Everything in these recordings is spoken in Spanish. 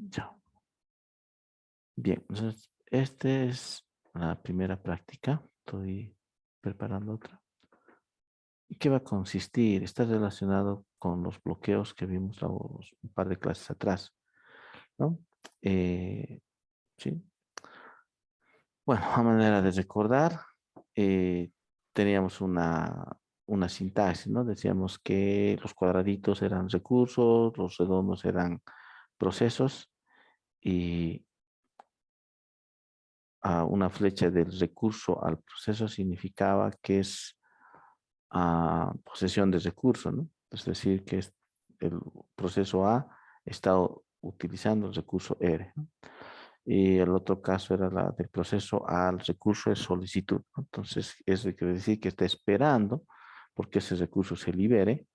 Ya. Bien, entonces, esta es la primera práctica. Estoy preparando otra. ¿Y qué va a consistir? Está relacionado con los bloqueos que vimos un par de clases atrás, ¿no? Eh, sí. Bueno, a manera de recordar, eh, teníamos una sintaxis, ¿no? Decíamos que los cuadraditos eran recursos, los redondos eran procesos y una flecha del recurso al proceso significaba que es posesión de recurso, ¿no? Es decir, que el proceso A está utilizando el recurso R, ¿no? Y el otro caso era la del proceso A al recurso de solicitud, ¿no? Entonces, eso quiere decir que está esperando porque ese recurso se libere,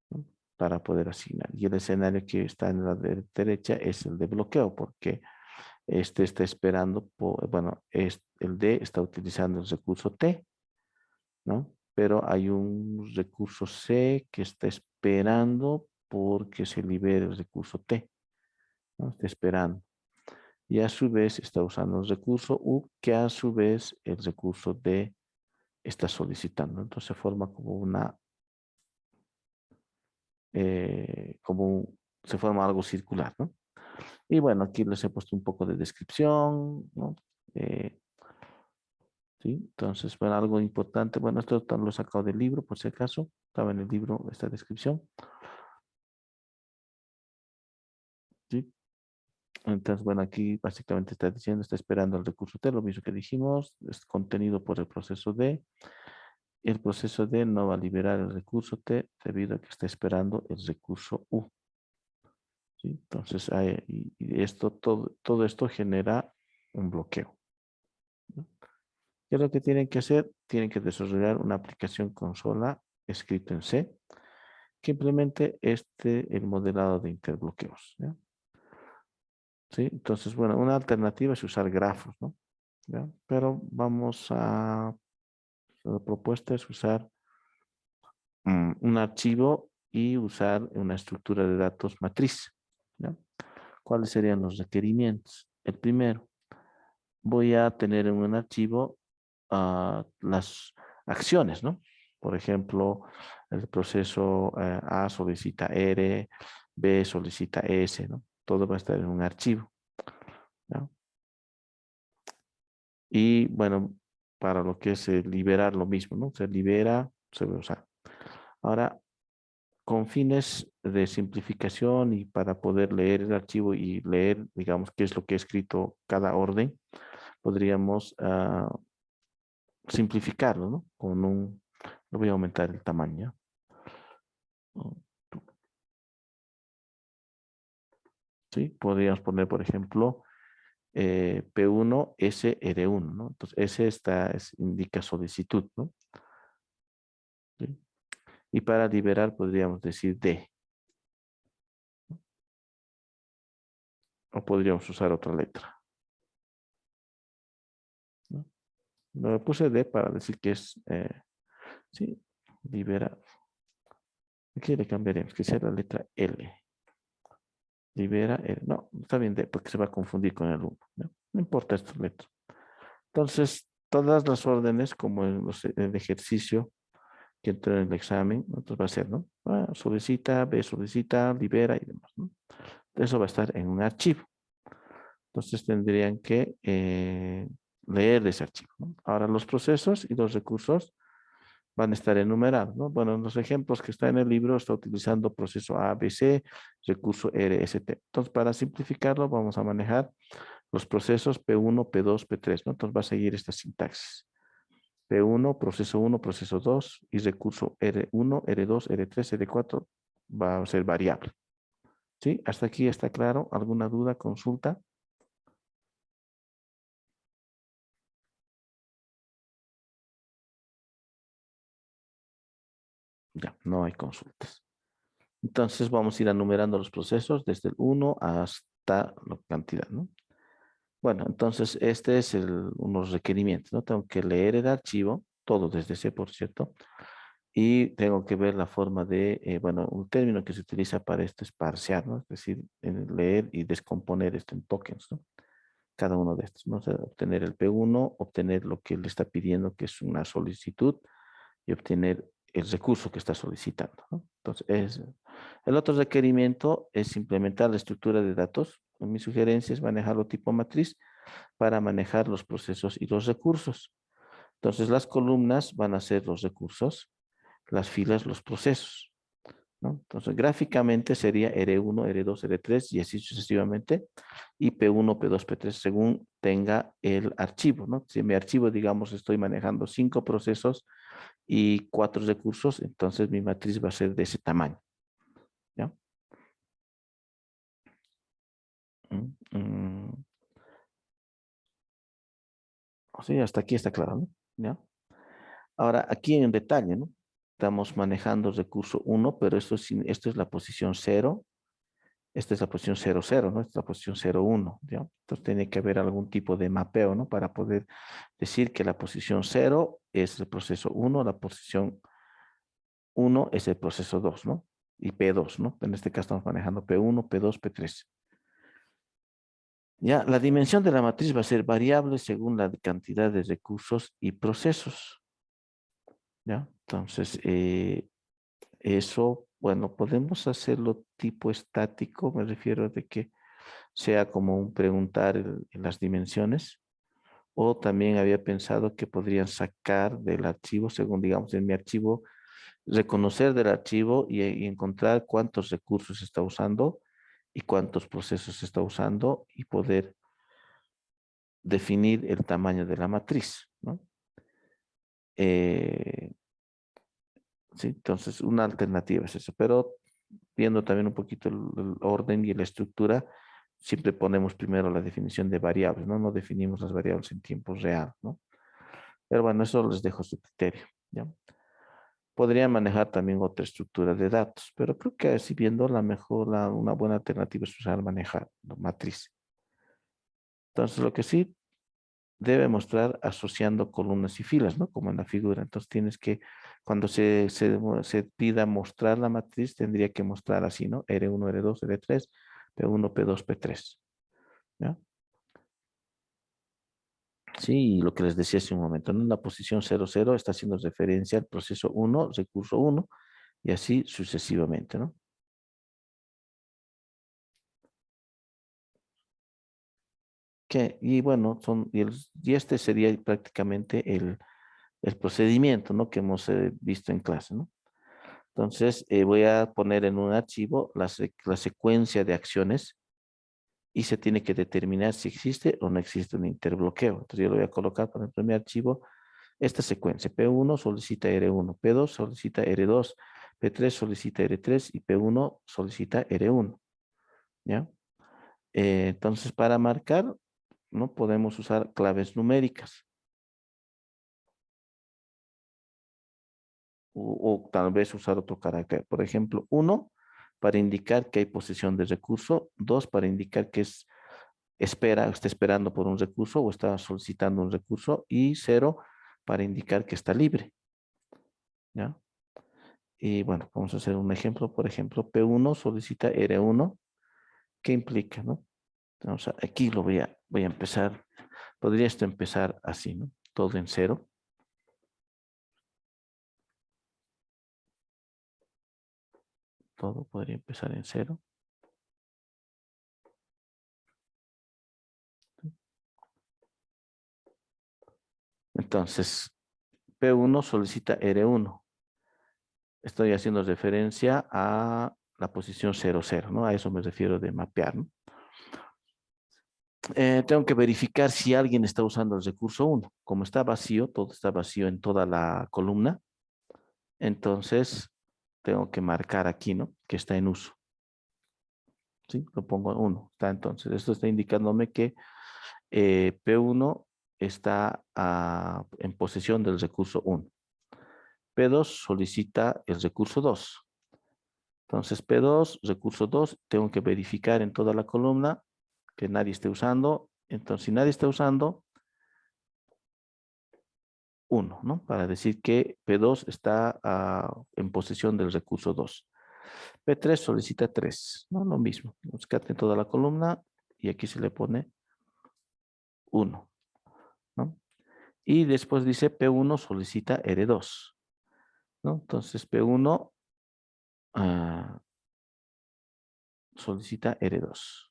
¿no? Para poder asignar. Y el escenario que está en la derecha es el de bloqueo, porque este está esperando, bueno, el D está utilizando el recurso T, ¿no? Pero hay un recurso C que está esperando porque se libere el recurso T, ¿no? Está esperando. Y a su vez está usando el recurso U, que a su vez el recurso D está solicitando. Entonces forma como se forma algo circular, ¿no? Y bueno, aquí les he puesto un poco de descripción, ¿no? Eh, ¿Sí? Entonces, bueno, algo importante, bueno, esto lo he sacado del libro, por si acaso, estaba en el libro esta descripción, ¿sí? Entonces, bueno, aquí básicamente está diciendo, está esperando el recurso T, lo mismo que dijimos, es contenido por el proceso D. El proceso D no va a liberar el recurso T debido a que está esperando el recurso U, ¿sí? Entonces, y esto, todo esto genera un bloqueo, ¿no? ¿Qué es lo que tienen que hacer? Tienen que desarrollar una aplicación consola escrito en C que implemente el modelado de interbloqueos, ¿ya? ¿Sí? Entonces, bueno, una alternativa es usar grafos, ¿no? ¿Ya? Pero la propuesta es usar un archivo y usar una estructura de datos matriz, ¿ya? ¿Cuáles serían los requerimientos? El primero, voy a tener en un archivo las acciones, ¿no? Por ejemplo, el proceso A solicita R, B solicita S, ¿no? Todo va a estar en un archivo, ¿no? Y bueno, para lo que es liberar lo mismo, ¿no? Se libera, se va a usar. Ahora, con fines de simplificación y para poder leer el archivo y leer, digamos, qué es lo que ha escrito cada orden, podríamos simplificarlo, ¿no? Le voy a aumentar el tamaño, ¿no? ¿Sí? Podríamos poner, por ejemplo, P1 SR1, ¿no? Entonces, indica solicitud, ¿no? ¿Sí? Y para liberar podríamos decir D, o podríamos usar otra letra, ¿no? Le puse D para decir que es, sí, liberar. Aquí le cambiaremos, que sea la letra L. Libera L. No, está bien D, porque se va a confundir con el 1, ¿no? No importa esta letra. Entonces, todas las órdenes, como el ejercicio que entró en el examen, entonces va a ser, ¿no? Solicita, B solicita, libera y demás, ¿no? Eso va a estar en un archivo. Entonces tendrían que leer ese archivo, ¿no? Ahora los procesos y los recursos van a estar enumerados, ¿no? Bueno, en los ejemplos que está en el libro está utilizando proceso A, B, C, recurso R, S, T. Entonces, para simplificarlo, vamos a manejar los procesos P1, P2, P3, ¿no? Entonces va a seguir esta sintaxis. P1, proceso 1, proceso 2 y recurso R1, R2, R3, R4 va a ser variable. ¿Sí? ¿Hasta aquí está claro? ¿Alguna duda, consulta? Ya, no hay consultas. Entonces vamos a ir enumerando los procesos desde el 1 hasta la cantidad, ¿no? Bueno, entonces este es unos requerimientos, ¿no? Tengo que leer el archivo, todo desde C, por cierto, Y tengo que ver la forma de, bueno, un término que se utiliza para esto es parsear, ¿no? Es decir, leer y descomponer esto en tokens, ¿no? Cada uno de estos, ¿no? O sea, obtener el P1, obtener lo que le está pidiendo, que es una solicitud, y obtener el recurso que está solicitando, ¿no? Entonces, el otro requerimiento es implementar la estructura de datos. Mi sugerencia es manejarlo tipo matriz para manejar los procesos y los recursos. Entonces, las columnas van a ser los recursos, las filas, los procesos, ¿no? Entonces, gráficamente sería R1, R2, R3 y así sucesivamente, y P1, P2, P3, según tenga el archivo, ¿no? Si en mi archivo, digamos, estoy manejando 5 procesos y 4 recursos, entonces mi matriz va a ser de ese tamaño, ¿ya? Mm, mm. Sí, hasta aquí está claro, ¿no? ¿Ya? Ahora, aquí en detalle, ¿no? Estamos manejando recurso 1, pero esto es la posición 0. Esta es la posición 00, ¿no? Esta es la posición 01, ¿ya? Entonces tiene que haber algún tipo de mapeo, ¿no? Para poder decir que la posición 0 es el proceso 1, la posición 1 es el proceso 2, ¿no? Y P2, ¿no? En este caso estamos manejando P1, P2, P3. Ya, la dimensión de la matriz va a ser variable según la cantidad de recursos y procesos, ¿ya? Entonces, eso, bueno, podemos hacerlo tipo estático, me refiero de que sea como un preguntar en las dimensiones, o también había pensado que podrían sacar del archivo, según digamos en mi archivo, reconocer del archivo y encontrar cuántos recursos está usando y cuántos procesos está usando y poder definir el tamaño de la matriz, ¿no? Eh, sí, entonces una alternativa es eso, pero viendo también un poquito el orden y la estructura, siempre ponemos primero la definición de variables, ¿no? No definimos las variables en tiempo real, ¿no? Pero bueno, eso les dejo a su criterio, ¿ya? Podría manejar también otra estructura de datos, pero creo que así viendo la mejor, una buena alternativa es usar manejar la matriz. Entonces, lo que sí debe mostrar asociando columnas y filas, ¿no? Como en la figura. Entonces, tienes que, cuando se pida mostrar la matriz, tendría que mostrar así, ¿no? R1, R2, R3, P1, P2, P3, ¿ya? Sí, y lo que les decía hace un momento, ¿no? En la posición 00 está haciendo referencia al proceso 1, recurso 1, y así sucesivamente, ¿no? Y bueno, y este sería prácticamente el procedimiento, ¿no? Que hemos visto en clase, ¿no? Entonces, voy a poner en un archivo la secuencia de acciones y se tiene que determinar si existe o no existe un interbloqueo. Entonces, yo lo voy a colocar, por ejemplo, en mi archivo, esta secuencia. P1 solicita R1, P2 solicita R2, P3 solicita R3 y P1 solicita R1, ¿ya? Entonces, para marcar, ¿no? Podemos usar claves numéricas o tal vez usar otro carácter. Por ejemplo, 1 para indicar que hay posesión de recurso, 2 para indicar que está esperando por un recurso o está solicitando un recurso y 0 para indicar que está libre, ¿ya? Y bueno, vamos a hacer un ejemplo. Por ejemplo, P1 solicita R1. ¿Qué implica, no? Vamos aquí voy a empezar. Podría esto empezar así, ¿no? Todo en 0. Todo podría empezar en 0. Entonces, P1 solicita R1. Estoy haciendo referencia a la posición 00, ¿no? A eso me refiero de mapear, ¿no? Tengo que verificar si alguien está usando el recurso 1. Como está vacío, todo está vacío en toda la columna, entonces tengo que marcar aquí, ¿no? Que está en uso. ¿Sí? Lo pongo en 1. Está entonces. Esto está indicándome que P1 está en posesión del recurso 1. P2 solicita el recurso 2. Entonces P2, recurso 2, tengo que verificar en toda la columna que nadie esté usando. Entonces, si nadie está usando, 1, ¿no? Para decir que P2 está en posesión del recurso 2. P3 solicita 3, ¿no? Lo mismo. Buscate toda la columna y aquí se le pone 1, ¿no? Y después dice P1 solicita R2, ¿no? Entonces P1 solicita R2,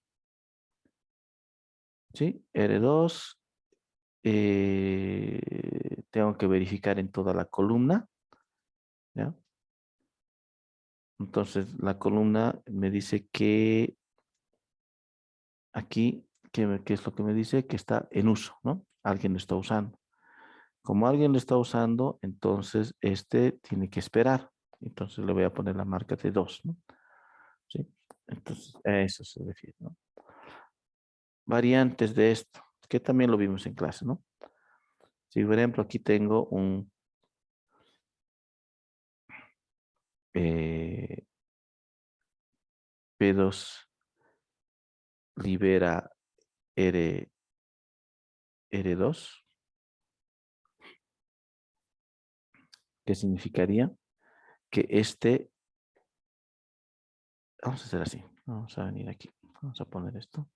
¿sí? R2, tengo que verificar en toda la columna, ¿ya? Entonces la columna me dice que aquí, ¿qué es lo que me dice? Que está en uso, ¿no? Alguien lo está usando. Como alguien lo está usando, entonces este tiene que esperar. Entonces le voy a poner la marca de 2, ¿no? ¿Sí? Entonces a eso se refiere, ¿no? Variantes de esto, que también lo vimos en clase, ¿no? Si por ejemplo aquí tengo un P2 libera R2, que significaría que este, vamos a hacer así, vamos a venir aquí, vamos a poner esto,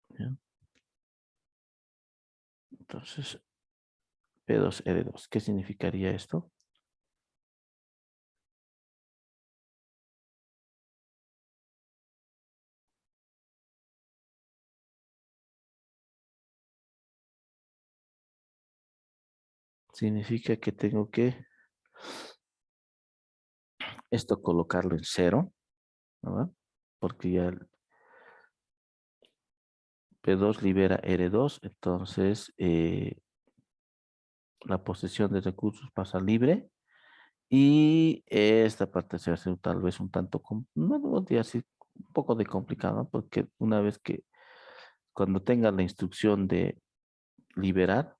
¿ya? Entonces P2R2, ¿qué significaría esto? Significa que tengo que esto colocarlo en 0, ¿no? Porque ya el P2 libera R2, entonces la posesión de recursos pasa libre y esta parte se hace tal vez un tanto, no diría así, un poco de complicado, ¿no? Porque una vez que cuando tenga la instrucción de liberar,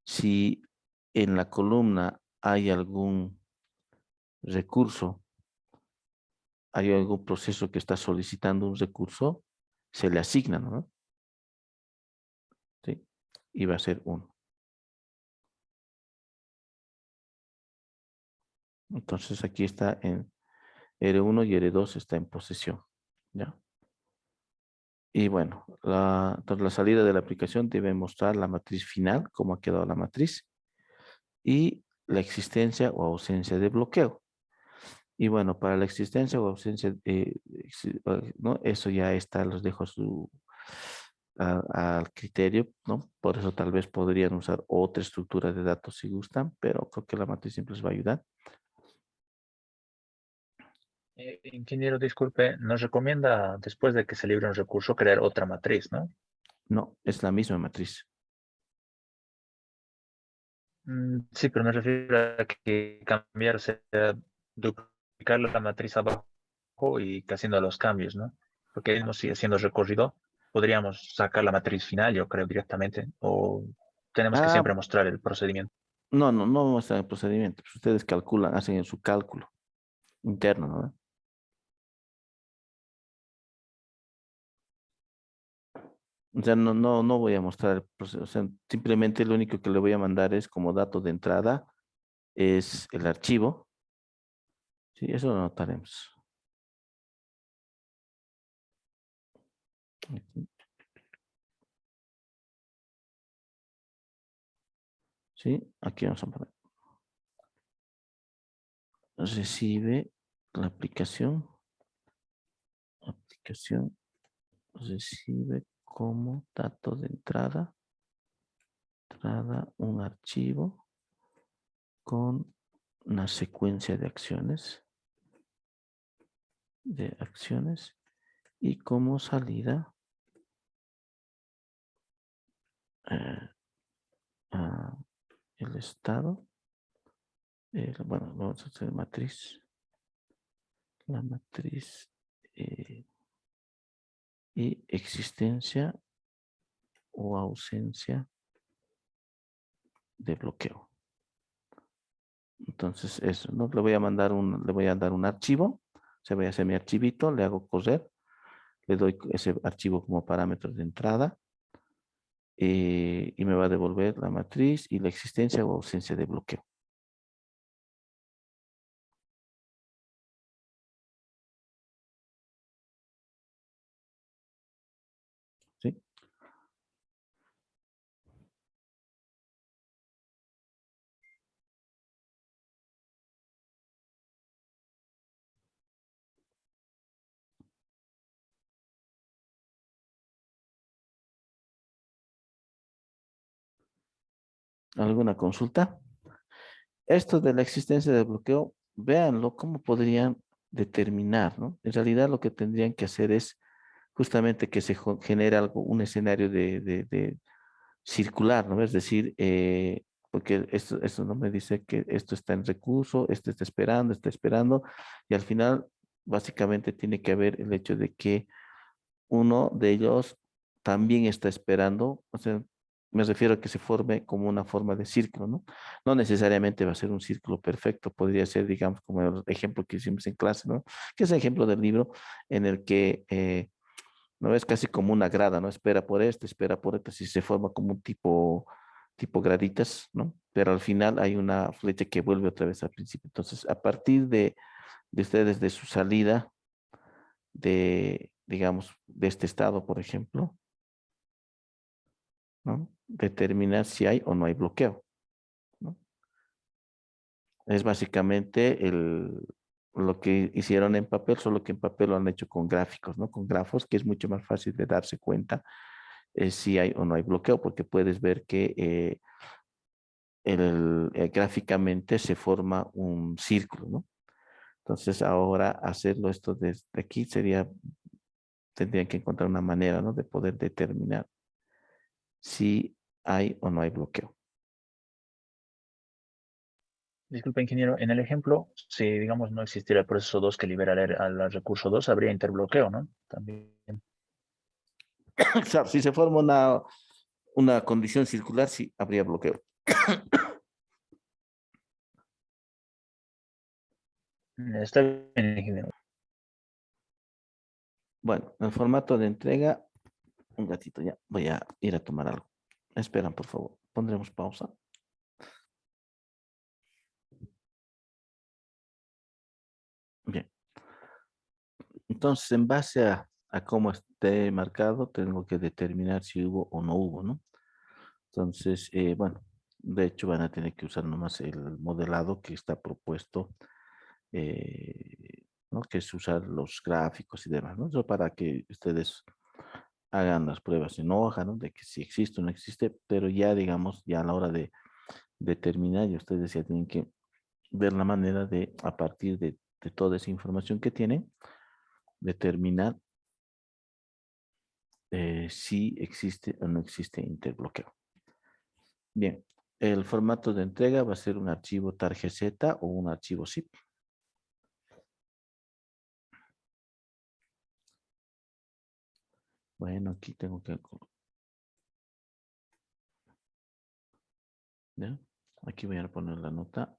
si en la columna hay algún recurso, hay algún proceso que está solicitando un recurso, se le asigna, ¿no? ¿Sí? Y va a ser 1. Entonces aquí está en R1 y R2 está en posesión, ¿ya? Y bueno, entonces la salida de la aplicación debe mostrar la matriz final, cómo ha quedado la matriz, y la existencia o ausencia de bloqueo. Y bueno, para la existencia o ausencia, ¿no? Eso ya está, los dejo al criterio, ¿no? Por eso tal vez podrían usar otra estructura de datos si gustan, pero creo que la matriz siempre les va a ayudar. Ingeniero, disculpe, nos recomienda, después de que se libre un recurso, crear otra matriz, ¿no? No, es la misma matriz. Sí, pero me refiero a que cambiarse, duplicar la matriz abajo y que haciendo los cambios, ¿no? Porque él no sigue haciendo recorrido. Podríamos sacar la matriz final, yo creo, directamente, o tenemos que Ah, siempre mostrar el procedimiento. no está en el procedimiento. Pues ustedes calculan, hacen en su cálculo interno, ¿no? O sea, no voy a mostrar el proceso. O sea, simplemente lo único que le voy a mandar es como dato de entrada, es el archivo. Sí, eso lo anotaremos. Aquí. Sí, aquí vamos a poner. Recibe la aplicación recibe como dato de entrada, un archivo con una secuencia de acciones y como salida eh, el estado, bueno, vamos a hacer matriz, la matriz y existencia o ausencia de bloqueo. Entonces eso, ¿no? Le voy a dar un archivo, se voy a hacer mi archivito, le hago correr, le doy ese archivo como parámetro de entrada y me va a devolver la matriz y la existencia o ausencia de bloqueo. ¿Sí? ¿Alguna consulta? Esto de la existencia de bloqueo, véanlo cómo podrían determinar, ¿no? En realidad lo que tendrían que hacer es justamente que se genere algo, un escenario de circular, ¿no? Es decir, porque esto no me dice que esto está en recurso, este está esperando, y al final básicamente tiene que haber el hecho de que uno de ellos también está esperando, o sea, me refiero a que se forme como una forma de círculo, ¿no? No necesariamente va a ser un círculo perfecto, podría ser, digamos, como el ejemplo que hicimos en clase, ¿no? Que es el ejemplo del libro en el que no es casi como una grada, ¿no? Espera por este, si se forma como un tipo graditas, ¿no? Pero al final hay una flecha que vuelve otra vez al principio. Entonces, a partir de ustedes, de su salida de, digamos, de este estado, por ejemplo, ¿no? Determinar si hay o no hay bloqueo, ¿no? Es básicamente lo que hicieron en papel, solo que en papel lo han hecho con gráficos, ¿no? Con grafos, que es mucho más fácil de darse cuenta si hay o no hay bloqueo, porque puedes ver que gráficamente se forma un círculo, ¿no? Entonces ahora hacerlo esto desde aquí tendrían que encontrar una manera, ¿no? De poder determinar si hay o no hay bloqueo. Disculpe, ingeniero, en el ejemplo, si digamos no existiera el proceso 2 que libera al recurso 2, habría interbloqueo, ¿no? También. Claro, si se forma una condición circular, sí habría bloqueo. Está bien, ingeniero. Bueno, el formato de entrega, un gatito ya, voy a ir a tomar algo. Esperan, por favor. Pondremos pausa. Bien. Entonces, en base a cómo esté marcado, tengo que determinar si hubo o no hubo, ¿no? Entonces, bueno, de hecho van a tener que usar nomás el modelado que está propuesto, ¿no? Que es usar los gráficos y demás, ¿no? Eso para que ustedes hagan las pruebas en hoja, ¿no? De que si existe o no existe, pero ya, digamos, ya a la hora de determinar, y ustedes ya tienen que ver la manera de, a partir de toda esa información que tienen, determinar si existe o no existe interbloqueo. Bien, el formato de entrega va a ser un archivo tarjeta o un archivo zip. Bueno, aquí tengo que... ¿ya? Aquí voy a poner la nota.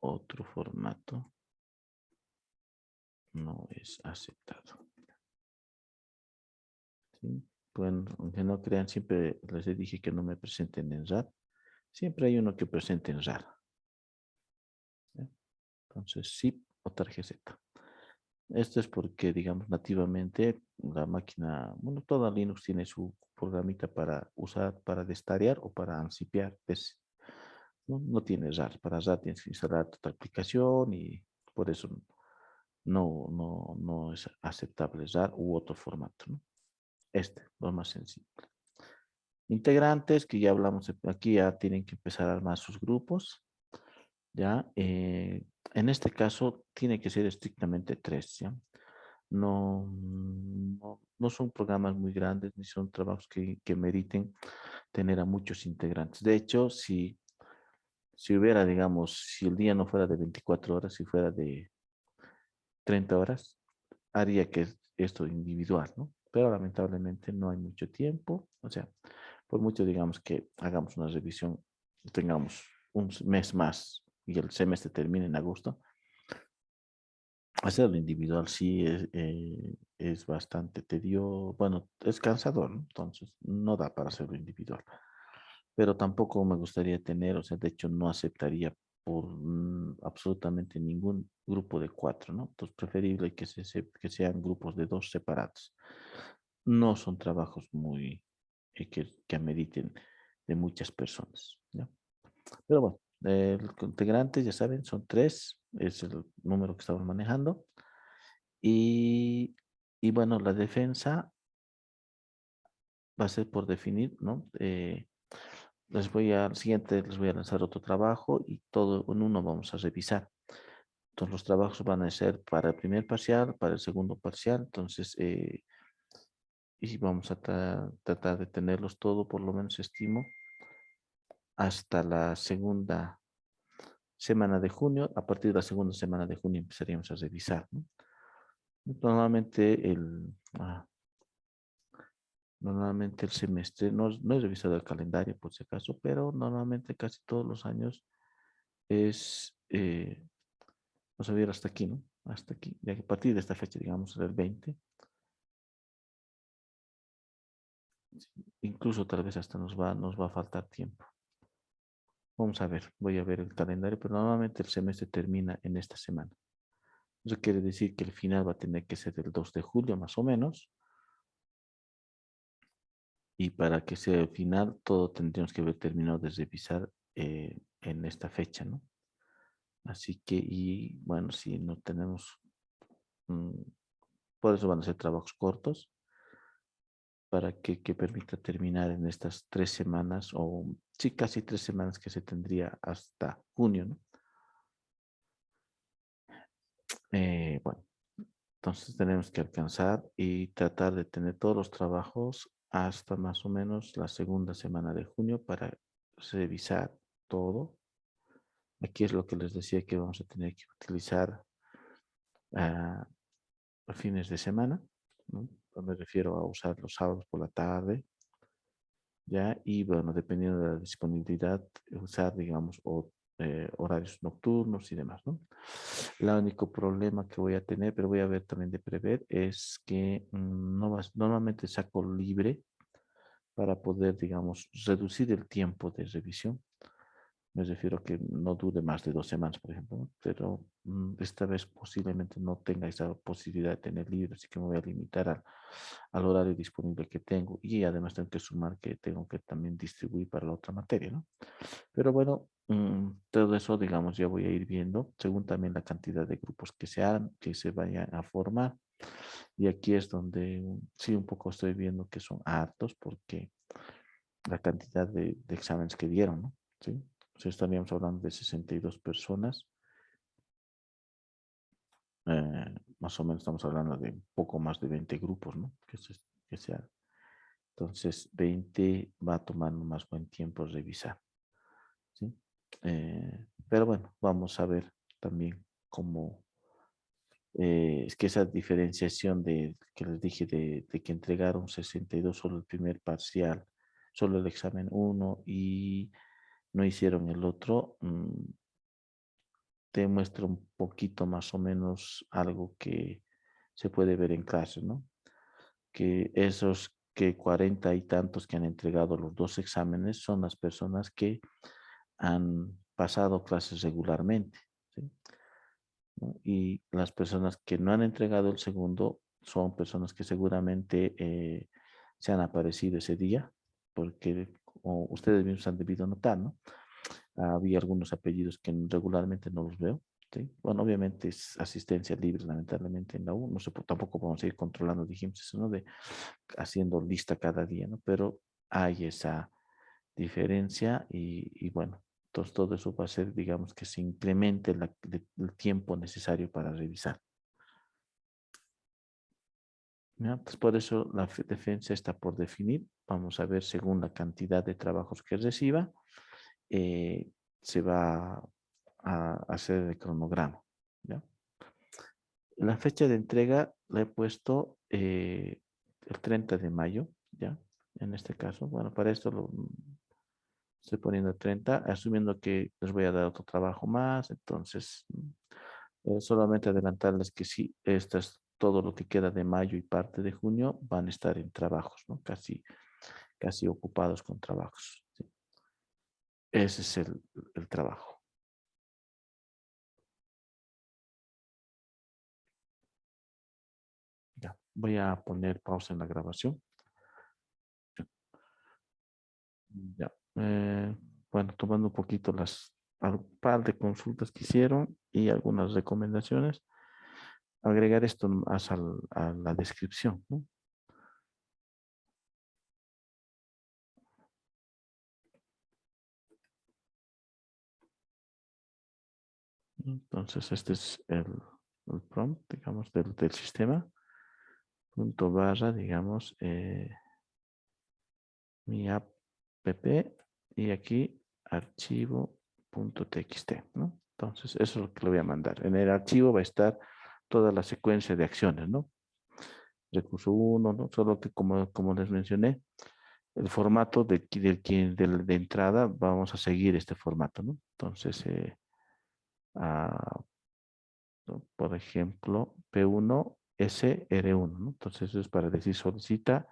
Otro formato no es aceptado. ¿Sí? Bueno, aunque no crean, siempre les dije que no me presenten en RAR. Siempre hay uno que presente en RAR. ¿Ya? Entonces, zip o tarjeta. Esto es porque, digamos, nativamente la máquina, bueno, toda Linux tiene su programita para usar, para destarear o para ansipiar. No, no tiene RAR. Para RAR tienes que instalar tu aplicación y por eso no es aceptable RAR u otro formato, ¿no? Lo más sencillo. Integrantes, que ya hablamos, aquí ya tienen que empezar a armar sus grupos, ¿ya? En este caso tiene que ser estrictamente 3, ¿ya? No son programas muy grandes ni son trabajos que meriten tener a muchos integrantes. De hecho, si hubiera, digamos, si el día no fuera de 24 horas, si fuera de 30 horas, haría que esto individual, ¿no? Pero lamentablemente no hay mucho tiempo. O sea, por mucho, digamos, que hagamos una revisión, tengamos un mes más y el semestre termine en agosto, hacerlo individual sí es bastante tedioso, bueno, es cansador, ¿no? Entonces no da para hacerlo individual. Pero tampoco me gustaría tener, o sea, de hecho no aceptaría por absolutamente ningún grupo de cuatro, ¿no? Entonces preferible que sean grupos de dos separados. No son trabajos muy que ameriten de muchas personas, ¿ya? Pero bueno, el integrante, ya saben, son tres, es el número que estamos manejando. Y, y bueno, la defensa va a ser por definir, ¿no? Al siguiente les voy a lanzar otro trabajo y todo en uno vamos a revisar. Entonces los trabajos van a ser para el primer parcial, para el segundo parcial, entonces, y vamos a tratar de tenerlos todo, por lo menos estimo, hasta la segunda semana de junio. A partir de la segunda semana de junio empezaríamos a revisar, ¿no? Normalmente ah, Normalmente el semestre, no he revisado el calendario por si acaso, pero normalmente casi todos los años es, vamos a ver hasta aquí, ¿no? Hasta aquí, ya que a partir de esta fecha, digamos, el 20, incluso tal vez hasta nos va a faltar tiempo. Vamos a ver, voy a ver el calendario, pero normalmente el semestre termina en esta semana. Eso quiere decir que el final va a tener que ser el 2 de julio más o menos, y para que sea el final, todo tendríamos que haber terminado de revisar en esta fecha, ¿no? Así que, y bueno, si no tenemos, mm, por eso van a ser trabajos cortos, para que permita terminar en estas 3 semanas, o sí, casi 3 semanas que se tendría hasta junio, ¿no? Bueno, entonces tenemos que alcanzar y tratar de tener todos los trabajos hasta más o menos la segunda semana de junio para revisar todo. Aquí es lo que les decía que vamos a tener que utilizar ah, a fines de semana, ¿no? Me refiero a usar los sábados por la tarde, ¿ya? Y bueno, dependiendo de la disponibilidad, usar, digamos, horarios nocturnos y demás, ¿no? El único problema que voy a tener, pero voy a ver también de prever, es que normalmente saco libre para poder, digamos, reducir el tiempo de revisión. Me refiero a que no dure más de 2 semanas, por ejemplo, ¿no? Pero esta vez posiblemente no tenga esa posibilidad de tener libre, así que me voy a limitar al horario disponible que tengo, y además tengo que sumar que tengo que también distribuir para la otra materia, ¿no? Pero bueno, todo eso, digamos, ya voy a ir viendo, según también la cantidad de grupos que se vayan a formar. Y aquí es donde sí un poco estoy viendo que son hartos, porque la cantidad de exámenes que dieron, ¿no? Sí. O sea, estaríamos hablando de 62 personas. Más o menos estamos hablando de un poco más de 20 grupos, ¿no? Que sea. Entonces, 20 va a tomar más buen tiempo revisar, ¿sí? Pero bueno, vamos a ver también cómo, es que esa diferenciación que les dije de que entregaron 62 solo el primer parcial, solo el examen uno, y no hicieron el otro, te muestra un poquito más o menos algo que se puede ver en clase, ¿no? Que esos que 40 y tantos que han entregado los dos exámenes son las personas que han pasado clases regularmente, ¿sí? ¿No? Y las personas que no han entregado el segundo son personas que seguramente se han aparecido ese día, porque como ustedes mismos han debido notar, ¿no? Había algunos apellidos que regularmente no los veo, ¿sí? Bueno, obviamente es asistencia libre, lamentablemente en la U, no sé, tampoco vamos a ir controlando, dijimos eso, ¿no? De haciendo lista cada día, ¿no? Pero hay esa diferencia, y bueno, entonces todo eso va a ser, digamos, que se incremente el tiempo necesario para revisar, ¿ya? Entonces por eso la defensa está por definir. Vamos a ver según la cantidad de trabajos que reciba, eh, se va a hacer el cronograma, ¿ya? La fecha de entrega la he puesto el 30 de mayo, ¿ya? En este caso, bueno, para esto estoy poniendo 30, asumiendo que les voy a dar otro trabajo más. Entonces, solamente adelantarles que sí, estas todo lo que queda de mayo y parte de junio van a estar en trabajos, ¿no? Casi ocupados con trabajos. ¿Sí? Ese es el trabajo. Ya, voy a poner pausa en la grabación. Ya. Bueno, tomando un poquito un par de consultas que hicieron y algunas recomendaciones, agregar esto más a la descripción, ¿no? Entonces, este es el prompt, digamos, del sistema. Punto barra, digamos, mi app y aquí archivo.txt, ¿no? Entonces, eso es lo que le voy a mandar. En el archivo va a estar toda la secuencia de acciones, ¿no? Recurso 1, ¿no? Solo que como les mencioné, el formato de entrada, vamos a seguir este formato, ¿no? Entonces, ¿no? Por ejemplo, P1 SR1, ¿no? Entonces, eso es para decir solicita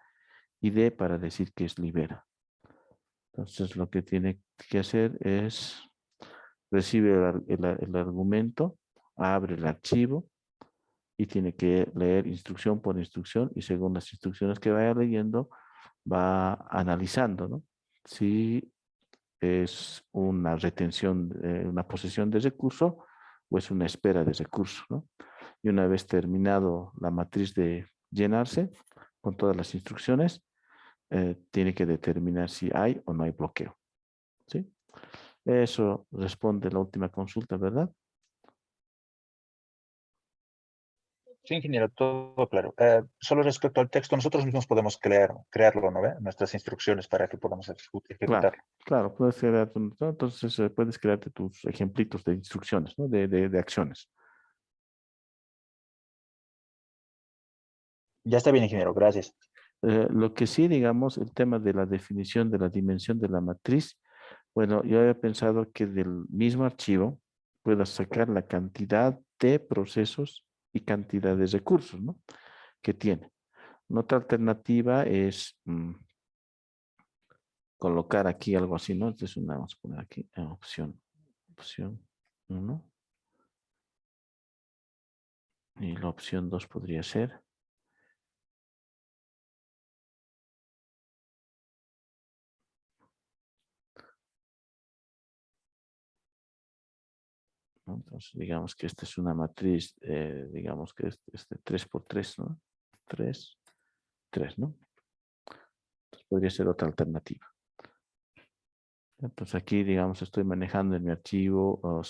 y D para decir que es libera. Entonces, lo que tiene que hacer es recibe el argumento, abre el archivo y tiene que leer instrucción por instrucción y según las instrucciones que vaya leyendo, va analizando, ¿no? Si es una retención, una posesión de recurso o es una espera de recurso, ¿no? Y una vez terminado la matriz de llenarse con todas las instrucciones, tiene que determinar si hay o no hay bloqueo, ¿sí? Eso responde la última consulta, ¿verdad? Sí, ingeniero, todo claro. Solo respecto al texto, nosotros mismos podemos crearlo, ¿no ve? Nuestras instrucciones para que podamos Claro, ejecutarlo. claro, puedes crear, ¿no? Entonces puedes crearte tus ejemplitos de instrucciones, ¿no? De acciones. Ya está bien, ingeniero, gracias. Lo que sí, digamos, el tema de la definición de la dimensión de la matriz, bueno, yo había pensado que del mismo archivo puedas sacar la cantidad de procesos y cantidad de recursos, ¿no? Que tiene. Otra alternativa es colocar aquí algo así, ¿no? Entonces, vamos a poner aquí opción 1 y la opción 2 podría ser. ¿No? Entonces, digamos que esta es una matriz, digamos que es de 3 por 3, ¿no? 3, 3, ¿no? Entonces, podría ser otra alternativa. Entonces, aquí, digamos, estoy manejando en mi archivo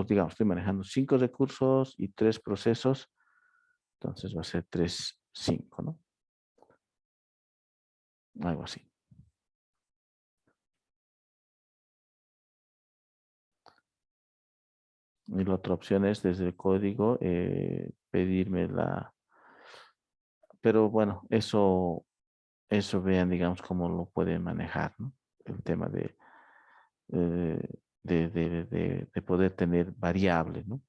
digamos, estoy manejando 5 recursos y 3 procesos. Entonces, va a ser 3, 5, ¿no? Algo así. Y la otra opción es desde el código pedirme pero bueno, eso vean, digamos, cómo lo pueden manejar, ¿no? El tema eh, de poder tener variables, ¿no?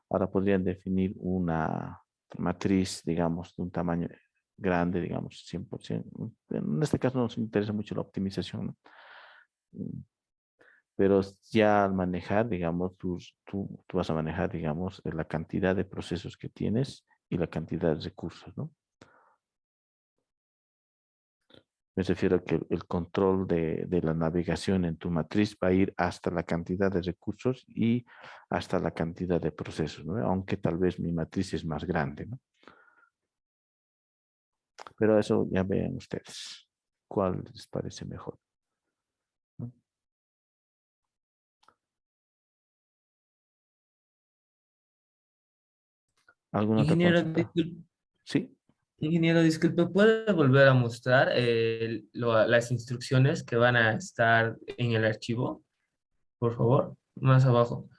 Ahora podrían definir una matriz, digamos, de un tamaño grande, digamos, 100%. En este caso nos interesa mucho la optimización, ¿no? Pero ya al manejar, digamos, tú vas a manejar, digamos, la cantidad de procesos que tienes y la cantidad de recursos, ¿no? Me refiero a que el control de la navegación en tu matriz va a ir hasta la cantidad de recursos y hasta la cantidad de procesos, ¿no? Aunque tal vez mi matriz es más grande, ¿no? Pero eso ya vean ustedes cuál les parece mejor, ¿no? ¿Alguna otra Ingeniero, consulta? Sí, ingeniero, disculpe, ¿puede volver a mostrar las instrucciones que van a estar en el archivo? Por favor, más abajo.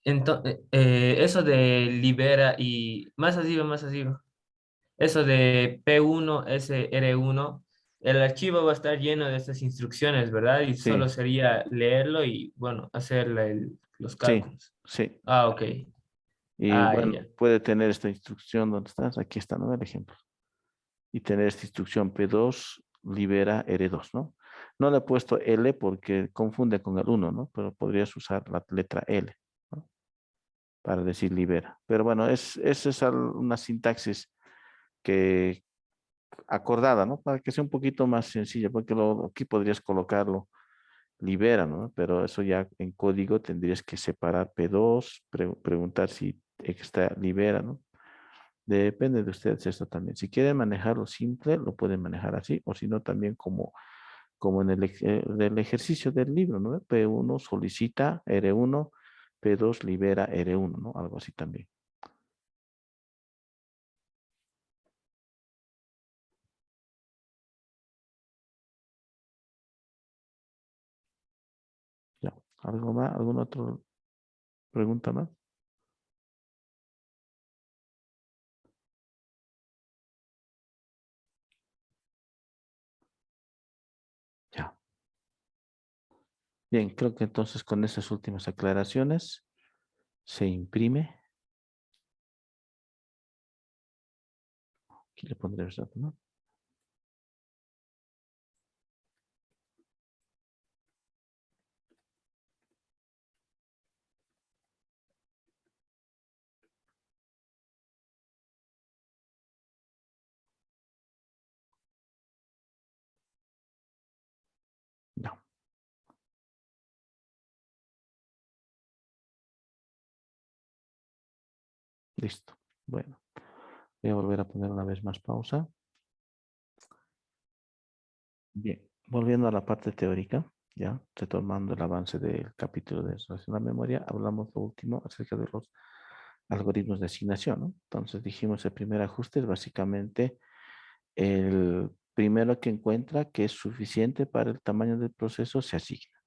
Entonces, eso de libera y más arriba. Eso de P1, SR1, el archivo va a estar lleno de estas instrucciones, ¿verdad? Y solo sí, sería leerlo y, bueno, hacer los sí, cálculos. sí. Ah, ok. Y Ah, bueno, ya. puede tener esta instrucción, ¿dónde estás? Aquí está, ¿no? El ejemplo. Y tener esta instrucción P2 libera R2, ¿no? No le he puesto L porque confunde con el 1, ¿no? Pero podrías usar la letra L, ¿no? Para decir libera. Pero bueno, esa es una sintaxis que acordada, ¿no? Para que sea un poquito más sencilla, porque aquí podrías colocarlo libera, ¿no? Pero eso ya en código tendrías que separar P2, preguntar si está libera, ¿no? Depende de ustedes esto también. Si quieren manejarlo simple, lo pueden manejar así, o si no, también como en del ejercicio del libro, ¿no? P1 solicita R1, P2 libera R1, ¿no? Algo así también. Ya. ¿Algo más? ¿Alguna otra pregunta más? Ya. Bien, creo que entonces con esas últimas aclaraciones se imprime. Aquí le pondré el dato, ¿no? Ya. Listo. Bueno, voy a volver a poner una vez más pausa. Bien, volviendo a la parte teórica, ya retomando el avance del capítulo de relación a la memoria, hablamos lo último acerca de los algoritmos de asignación, ¿no? Entonces dijimos el primer ajuste es básicamente el primero que encuentra que es suficiente para el tamaño del proceso se asigna.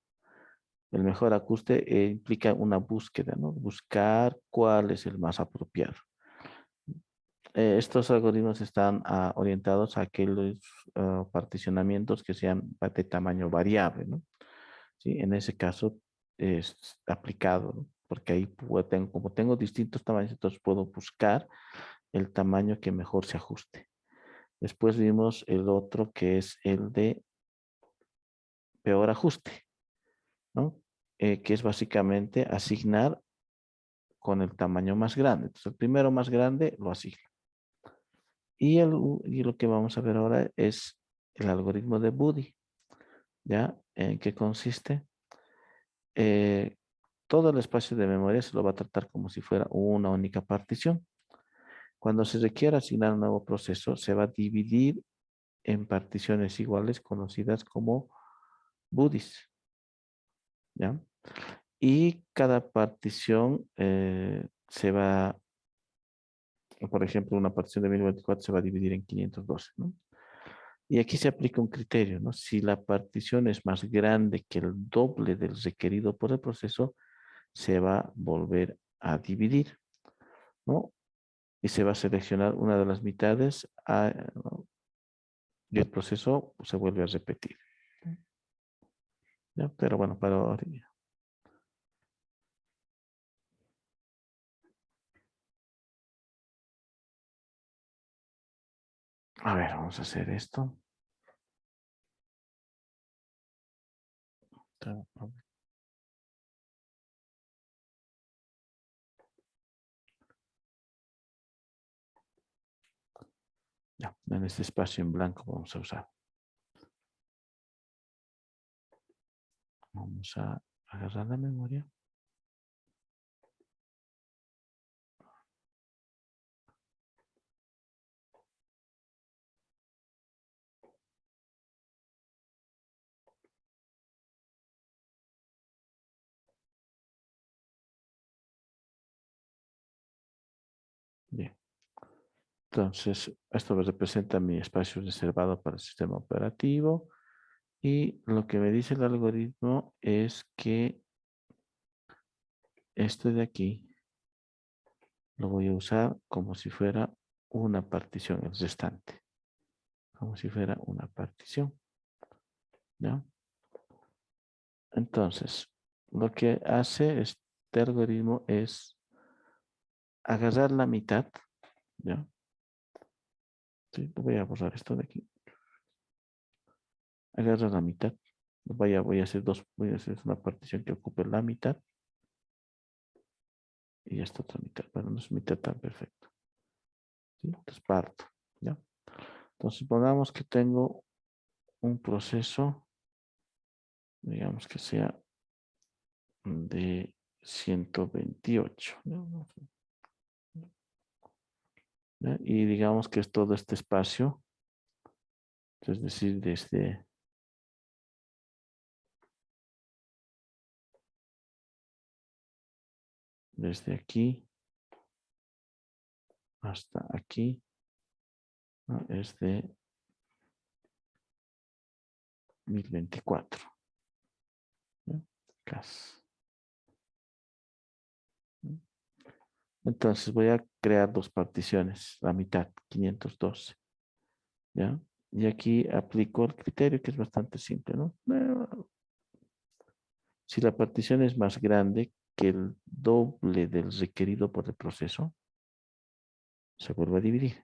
El mejor ajuste implica una búsqueda, ¿no? Buscar cuál es el más apropiado. Estos algoritmos están orientados a aquellos particionamientos que sean de tamaño variable, ¿no? ¿Sí? En ese caso es aplicado, ¿no? Porque ahí como tengo distintos tamaños, entonces puedo buscar el tamaño que mejor se ajuste. Después vimos el otro que es el de peor ajuste, ¿no? Que es básicamente asignar con el tamaño más grande. Entonces el primero más grande lo asigno. Y lo que vamos a ver ahora es el algoritmo de Buddy, ¿ya? ¿En qué consiste? Eh, todo el espacio de memoria se lo va a tratar como si fuera una única partición. Cuando se requiera asignar un nuevo proceso, se va a dividir en particiones iguales conocidas como buddies, ¿ya? Y cada partición se va, por ejemplo, una partición de 1024 se va a dividir en 512, ¿no? Y aquí se aplica un criterio, ¿no? Si la partición es más grande que el doble del requerido por el proceso, se va a volver a dividir, ¿no? Y se va a seleccionar una de las mitades ¿no? Y el proceso se vuelve a repetir, ¿ya? Pero bueno, a ver, vamos a hacer esto. Ya, en este espacio en blanco vamos a usar. Vamos a agarrar la memoria. Bien. Entonces, esto representa mi espacio reservado para el sistema operativo. Y lo que me dice el algoritmo es que esto de aquí lo voy a usar como si fuera una partición, el restante. Como si fuera una partición. ¿Ya? Entonces, lo que hace este algoritmo es agarrar la mitad, ¿ya? Sí, voy a borrar esto de aquí. Agarrar la mitad. Voy a hacer voy a hacer una partición que ocupe la mitad. Y esta otra mitad. Bueno, no es mitad tan perfecto. ¿Sí? Entonces parto, ¿ya? Entonces supongamos que tengo un proceso, digamos que sea de 128, ¿no? ¿Ya? Y digamos que es todo este espacio, es decir, desde aquí hasta aquí, ¿no? Es de 1024, ¿no? CAS. Entonces voy a crear dos particiones, la mitad, 512, ¿ya? Y aquí aplico el criterio que es bastante simple, ¿no? Si la partición es más grande que el doble del requerido por el proceso, se vuelve a dividir,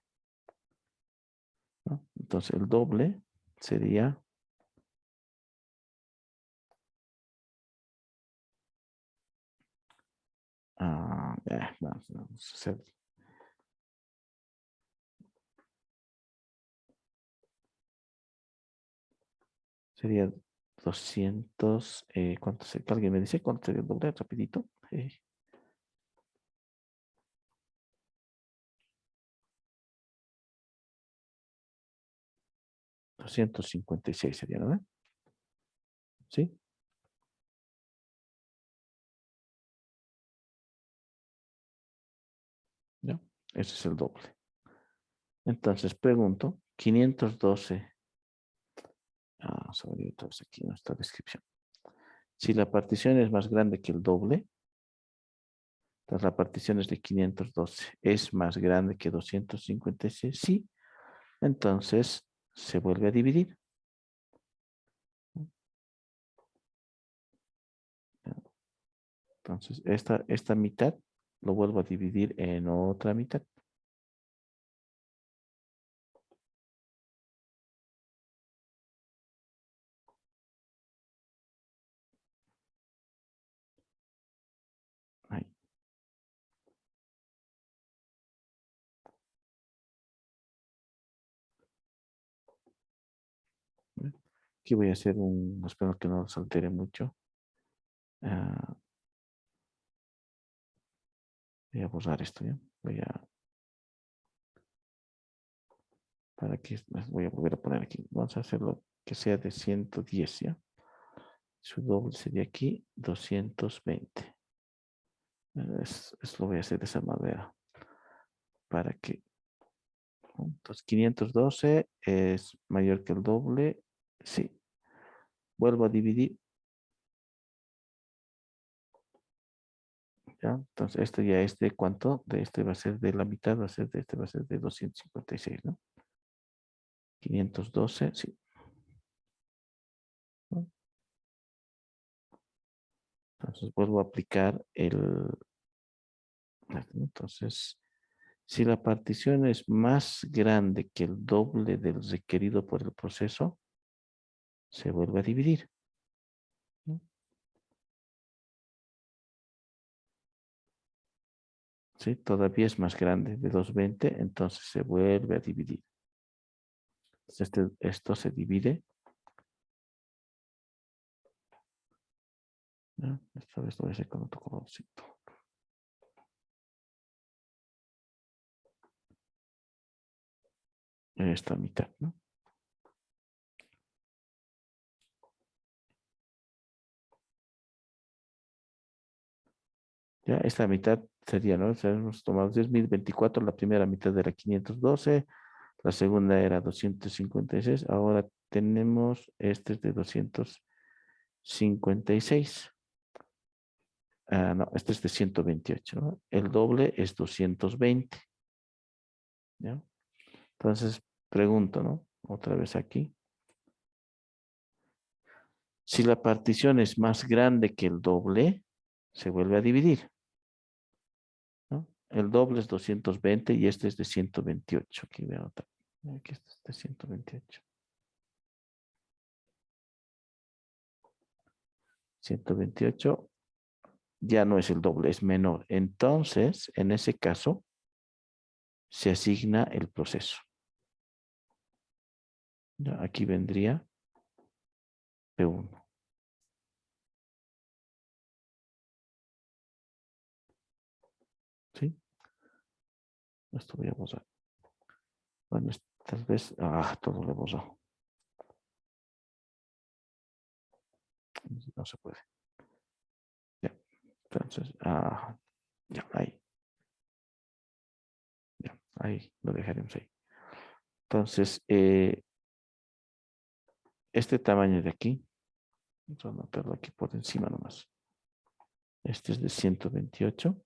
¿no? Entonces el doble sería vamos a hacer, sería 200, ¿cuánto sería? ¿Alguien me dice cuánto sería el doble? Rapidito. 256 sería, ¿no? ¿Sí? ¿Ya? Ese es el doble. Entonces pregunto, 512, sobre otra vez aquí nuestra descripción. Si la partición es más grande que el doble, entonces la partición es de 512, es más grande que 256, sí, entonces se vuelve a dividir. Entonces esta mitad lo vuelvo a dividir en otra mitad. Ahí. Aquí voy a hacer espero que no se altere mucho. Voy a borrar esto, ¿ya? Voy a volver a poner aquí. Vamos a hacerlo que sea de 110, ¿ya? Su doble sería aquí 220. Lo voy a hacer de esa manera. Para que, ¿no? Entonces 512 es mayor que el doble. Sí. Vuelvo a dividir. ¿Ya? Entonces esto ya es de cuánto. De este va a ser de la mitad, va a ser de este va a ser de 256, ¿no? 512, sí. ¿No? Entonces vuelvo a aplicar entonces, si la partición es más grande que el doble del requerido por el proceso, se vuelve a dividir, ¿no? ¿Sí? Todavía es más grande de 220, entonces se vuelve a dividir. Entonces esto se divide, ¿no? Esta vez lo voy a hacer con otro colorcito. Esta mitad, ¿no? Ya, esta mitad sería, ¿no? O sea, hemos tomado 10.024, la primera mitad era 512, la segunda era 256, ahora tenemos este es de 256. No, este es de 128, ¿no? El doble es 220, ¿ya? Entonces, pregunto, ¿no? Otra vez aquí. Si la partición es más grande que el doble, se vuelve a dividir, ¿no? El doble es 220 y este es de 128. Aquí voy a anotar. Aquí este es de 128. 128 ya no es el doble, es menor. Entonces, en ese caso, se asigna el proceso. Ya, aquí vendría P1. ¿Sí? Esto voy a borrar. Bueno, tal vez... todo lo he borrado. No se puede. Ya. Entonces, ya, ahí. Ya, ahí lo dejaremos ahí. Entonces, este tamaño de aquí, vamos a anotarlo aquí por encima nomás. Este es de 128.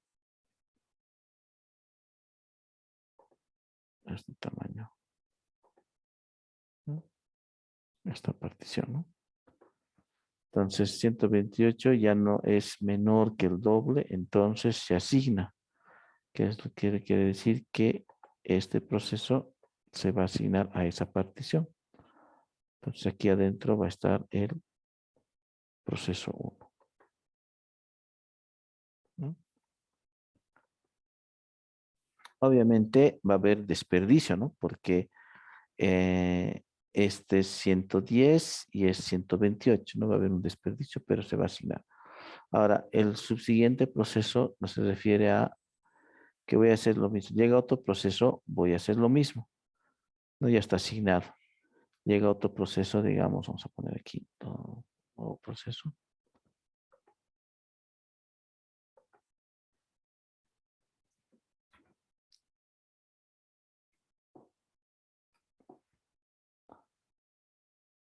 Este tamaño. ¿No? Esta partición, ¿no? Entonces, 128 ya no es menor que el doble, entonces se asigna. Que esto quiere decir que este proceso se va a asignar a esa partición. Entonces, aquí adentro va a estar el proceso 1. ¿No? Obviamente va a haber desperdicio, ¿no? Porque este es 110 y es 128. No va a haber un desperdicio, pero se va a asignar. Ahora, el subsiguiente proceso no se refiere a que voy a hacer lo mismo. Llega otro proceso, voy a hacer lo mismo. No, ya está asignado. Llega otro proceso, digamos, vamos a poner aquí nuevo proceso.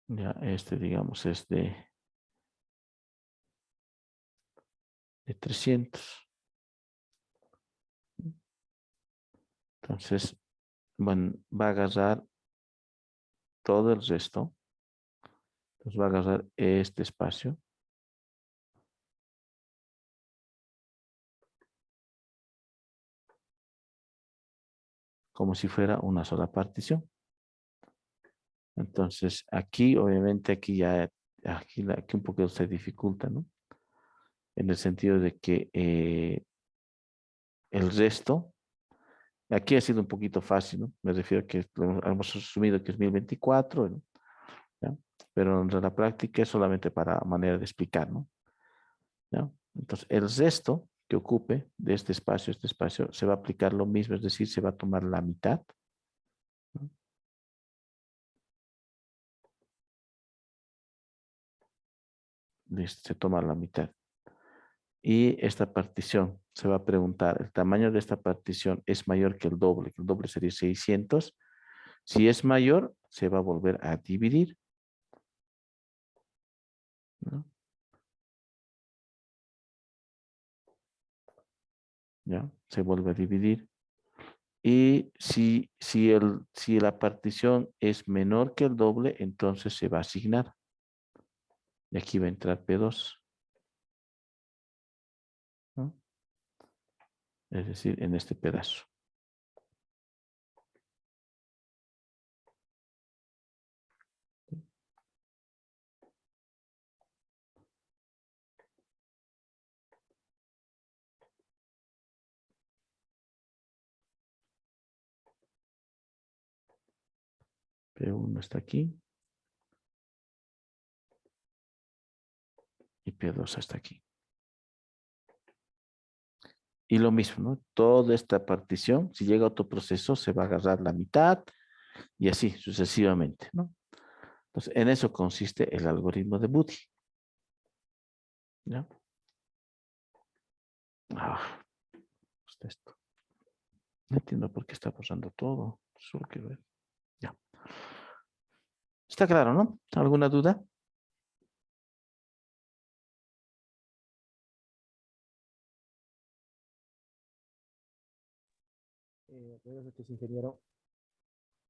Ya, este, digamos, es de 300. Entonces, bueno, va a agarrar todo el resto. Entonces va a agarrar este espacio. Como si fuera una sola partición. Entonces, aquí, obviamente, aquí un poco se dificulta, ¿no? En el sentido de que el resto, aquí ha sido un poquito fácil, ¿no? Me refiero a que hemos asumido que es 1024, ¿no? ¿Ya? Pero en la práctica es solamente para manera de explicar, ¿no? ¿Ya? Entonces, el resto que ocupe de este espacio, se va a aplicar lo mismo, es decir, se va a tomar la mitad, ¿no? Se toma la mitad. Y esta partición, se va a preguntar, ¿el tamaño de esta partición es mayor que el doble sería 600? Si es mayor, se va a volver a dividir, ¿no? ¿Ya? Se vuelve a dividir. Y si la partición es menor que el doble, entonces se va a asignar. Y aquí va a entrar P2, ¿no? Es decir, en este pedazo. P1 está aquí. Y P2 está aquí. Y lo mismo, ¿no? Toda esta partición, si llega otro proceso, se va a agarrar la mitad y así sucesivamente, ¿no? Entonces, en eso consiste el algoritmo de Booty. ¿Ya? Esto. No entiendo por qué está pasando todo. Solo quiero ver. Ya. Está claro, ¿no? ¿Alguna duda? Buenas noches, ingeniero.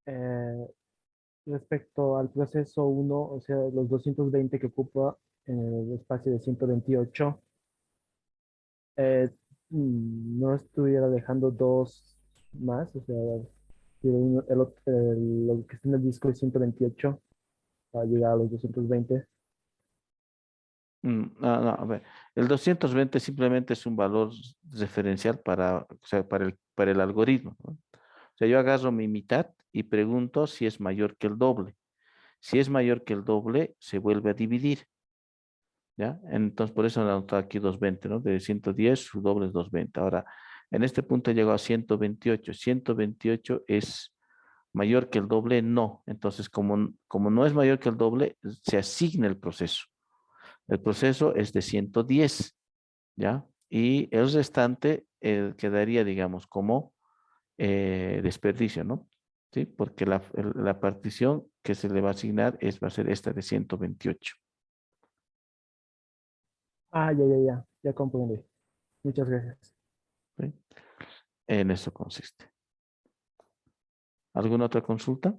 Eh, Respecto al proceso uno, o sea, los 220 que ocupa en el espacio de 128, eh, no estuviera dejando dos más, o sea, si lo que está en el disco es 128 para llegar a los 220. No, a ver, el 220 simplemente es un valor referencial o sea, para el algoritmo, ¿no? O sea, yo agarro mi mitad y pregunto si es mayor que el doble. Si es mayor que el doble, se vuelve a dividir, ¿ya? Entonces, por eso he anotado aquí 220, ¿no? De 110, su doble es 220. Ahora, en este punto he llegado a 128. 128 es mayor que el doble, no. Entonces, como no es mayor que el doble, se asigna el proceso. El proceso es de 110, ¿ya? Y el restante quedaría, digamos, como desperdicio, ¿no? ¿Sí? Porque la partición que se le va a asignar va a ser esta de 128. Ah, ya comprendí. Muchas gracias. ¿Sí? En eso consiste. ¿Alguna otra consulta?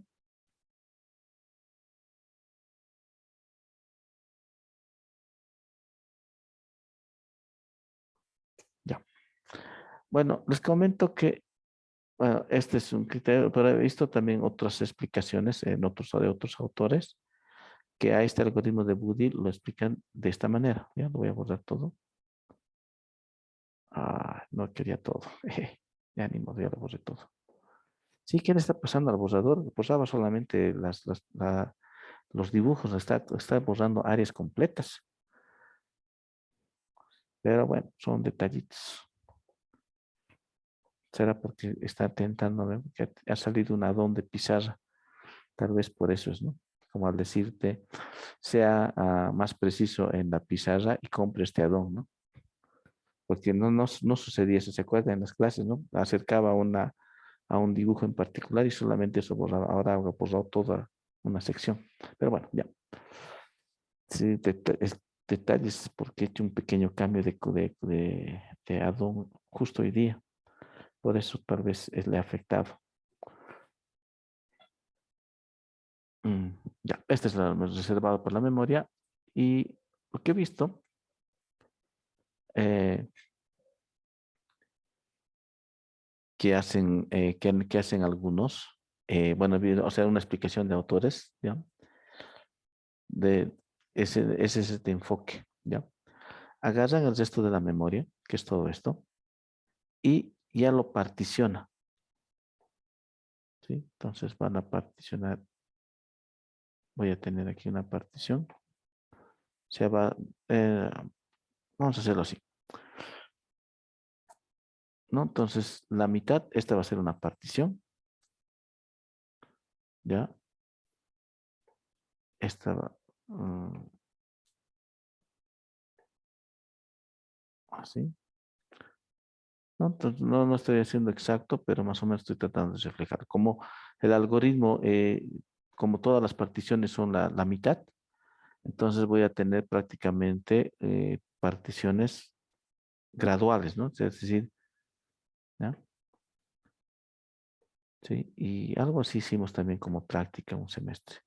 Ya. Bueno, les comento que bueno, este es un criterio, pero he visto también otras explicaciones de otros autores que a este algoritmo de Woody lo explican de esta manera. Ya lo voy a borrar todo. Ah, no quería todo. Ya ni modo, ya lo borré todo. Sí, ¿qué le está pasando al borrador? Borraba solamente los dibujos, está borrando áreas completas. Pero bueno, son detallitos. Será porque está tentando, ¿no? Que ha salido un addon de pizarra. Tal vez por eso es, ¿no? Como al decirte, sea más preciso en la pizarra y compre este addon, ¿no? Porque no sucedía eso, ¿se acuerdan en las clases, ¿no? Acercaba a un dibujo en particular y solamente eso borraba. Ahora ha borrado toda una sección. Pero bueno, ya. Sí, detalles porque he hecho un pequeño cambio de addon justo hoy día. Por eso tal vez le ha afectado. Mm, ya, este es reservado por la memoria. Y lo que he visto, eh, que hacen algunos, bueno, o sea, una explicación de autores, ¿ya? De ese es este enfoque, ¿ya? Agarran el resto de la memoria, que es todo esto, y ya lo particiona, ¿sí? Entonces van a particionar, voy a tener aquí una partición, se va, eh, vamos a hacerlo así, ¿no? Entonces la mitad, esta va a ser una partición, ¿ya? Esta va, así. No, entonces, no estoy haciendo exacto, pero más o menos estoy tratando de reflejar. Como el algoritmo, como todas las particiones son la mitad, entonces voy a tener prácticamente particiones graduales, ¿no? Es decir, ¿ya? Sí, y algo así hicimos también como práctica un semestre.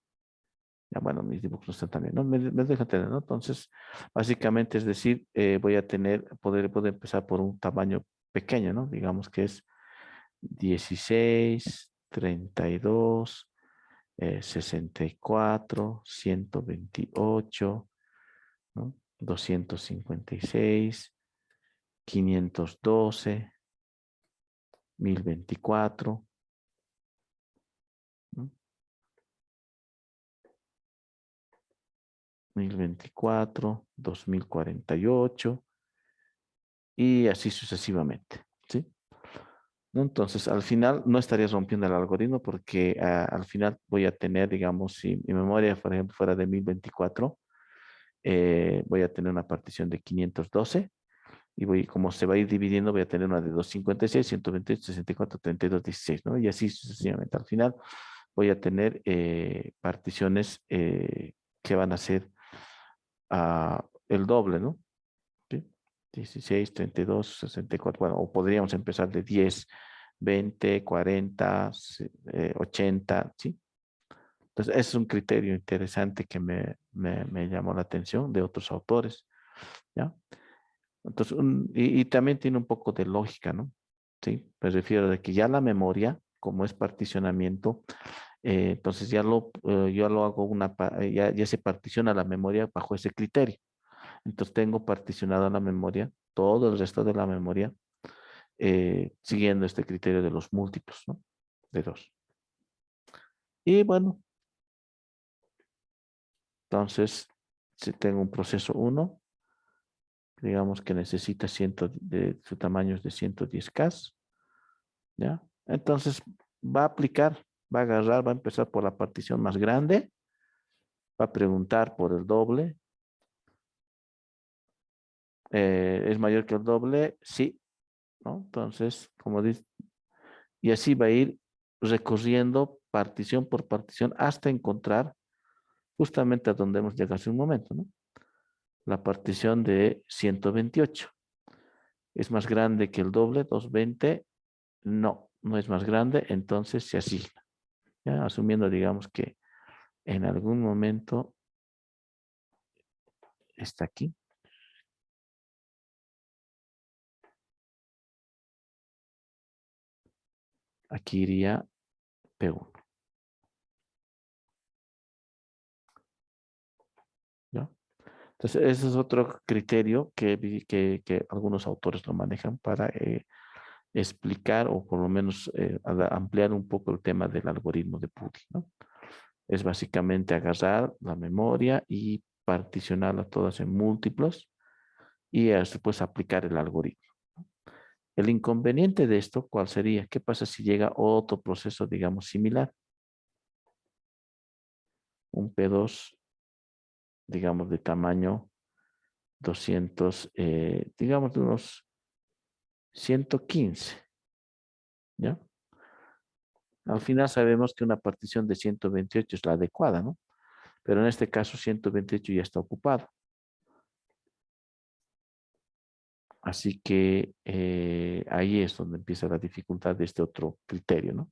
Ya, bueno, mis dibujos no están también, ¿no? Me dejan tener, ¿no? Entonces, básicamente es decir, voy a poder empezar por un tamaño pequeño, ¿no? Digamos que es 16, 32, 64, 128, ¿no? 256, 512, 1024, ¿no? 1024, 2048 y así sucesivamente, ¿sí? ¿No? Entonces, al final no estaría rompiendo el algoritmo porque al final voy a tener, digamos, si mi memoria, por ejemplo, fuera de 1024, voy a tener una partición de 512 y como se va a ir dividiendo, voy a tener una de 256, 128, 64, 32, 16, ¿no? Y así sucesivamente. Al final voy a tener particiones que van a ser el doble, ¿no? ¿Sí? 16, 32, 64, bueno, o podríamos empezar de 10, 20, 40, 80, ¿sí? Entonces, ese es un criterio interesante que me llamó la atención de otros autores, ¿ya? Entonces, y también tiene un poco de lógica, ¿no? Sí, me refiero de que ya la memoria, como es particionamiento, entonces yo lo hago ya se particiona la memoria bajo ese criterio. Entonces tengo particionada la memoria, todo el resto de la memoria, siguiendo este criterio de los múltiplos, ¿no? De 2. Y bueno, entonces, si tengo un proceso 1, digamos que necesita su tamaño es de 110K, ¿ya? Entonces, va a aplicar, va a agarrar, va a empezar por la partición más grande, va a preguntar por el doble. ¿Es mayor que el doble? Sí, ¿no? Entonces, como dice, y así va a ir recorriendo partición por partición hasta encontrar justamente a donde hemos llegado hace un momento, ¿no? La partición de 128. ¿Es más grande que el doble? 220. No, no es más grande, entonces se asigna. ¿Ya? Asumiendo, digamos, que en algún momento está aquí. Aquí iría P1. ¿Ya? Entonces, ese es otro criterio que algunos autores lo manejan para explicar o por lo menos ampliar un poco el tema del algoritmo de Pudi, ¿no? Es básicamente agarrar la memoria y particionarla todas en múltiplos y después aplicar el algoritmo. El inconveniente de esto, ¿cuál sería? ¿Qué pasa si llega otro proceso, digamos, similar? Un P2, digamos, de tamaño 200, digamos, de unos 115, ¿ya? Al final sabemos que una partición de 128 es la adecuada, ¿no? Pero en este caso 128 ya está ocupado. Así que ahí es donde empieza la dificultad de este otro criterio, ¿no?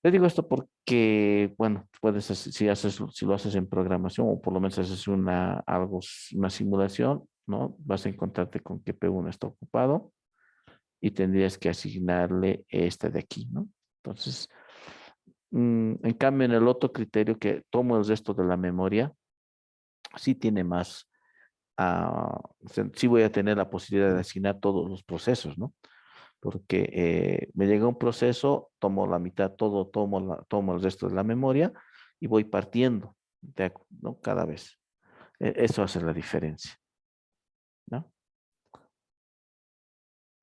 Le digo esto porque, bueno, puedes hacer, si lo haces en programación o por lo menos haces una simulación, ¿no? Vas a encontrarte con que P1 está ocupado y tendrías que asignarle este de aquí, ¿no? Entonces, en cambio, en el otro criterio que tomo el resto de la memoria, sí tiene más, o sea, sí voy a tener la posibilidad de asignar todos los procesos, ¿no? Porque me llega un proceso, tomo la mitad, tomo el resto de la memoria y voy partiendo, ¿no? Cada vez. Eso hace la diferencia, ¿no?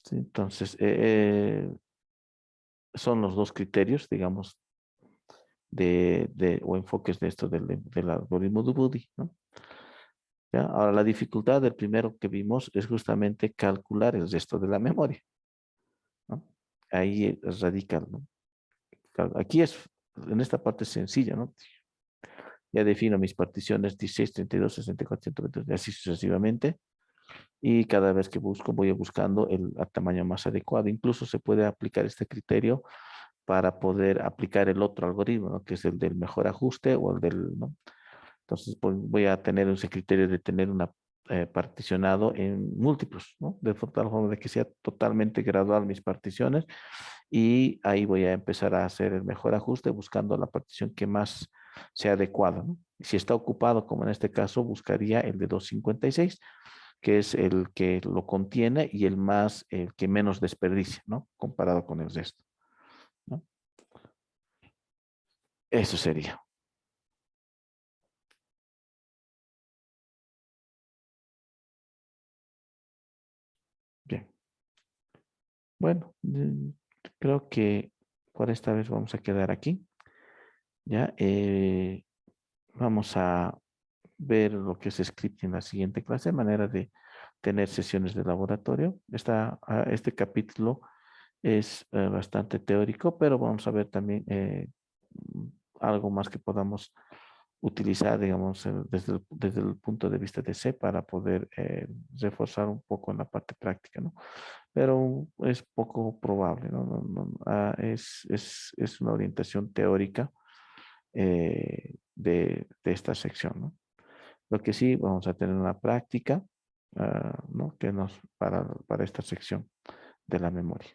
Sí, entonces, son los dos criterios, digamos, o enfoques de esto del algoritmo de Buddy, ¿no? ¿Ya? Ahora, la dificultad del primero que vimos es justamente calcular el resto de la memoria, ¿no? Ahí radica, ¿no? Aquí en esta parte es sencilla, ¿no? Ya defino mis particiones 16, 32, 64, 122, y así sucesivamente. Y cada vez que busco, voy buscando el tamaño más adecuado. Incluso se puede aplicar este criterio para poder aplicar el otro algoritmo, ¿no? Que es el del mejor ajuste o el del, ¿no? Entonces, pues, voy a tener ese criterio de tener una particionado en múltiplos, ¿no? De tal forma de que sea totalmente gradual mis particiones y ahí voy a empezar a hacer el mejor ajuste buscando la partición que más sea adecuada, ¿no? Si está ocupado, como en este caso, buscaría el de 256, que es el que lo contiene y el que menos desperdicia, ¿no? Comparado con el resto, ¿no? Eso sería. Bien. Bueno, creo que por esta vez vamos a quedar aquí. Ya, vamos a ver lo que es script en la siguiente clase, de manera de tener sesiones de laboratorio. Este capítulo es bastante teórico, pero vamos a ver también algo más que podamos utilizar, digamos, desde el punto de vista de C para poder reforzar un poco en la parte práctica, ¿no? Pero es poco probable, ¿no? Es una orientación teórica de esta sección, ¿no? Lo que sí, vamos a tener una práctica ¿no? Que nos para esta sección de la memoria.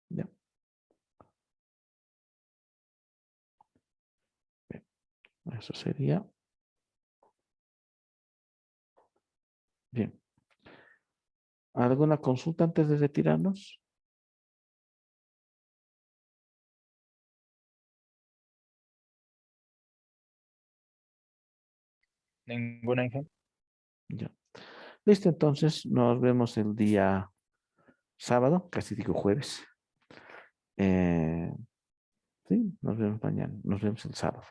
¿Ya? Bien, eso sería. Bien. ¿Alguna consulta antes de retirarnos? Ninguna Ángel. Ya. Listo, entonces nos vemos el día sábado, casi digo jueves. Sí, nos vemos mañana, nos vemos el sábado.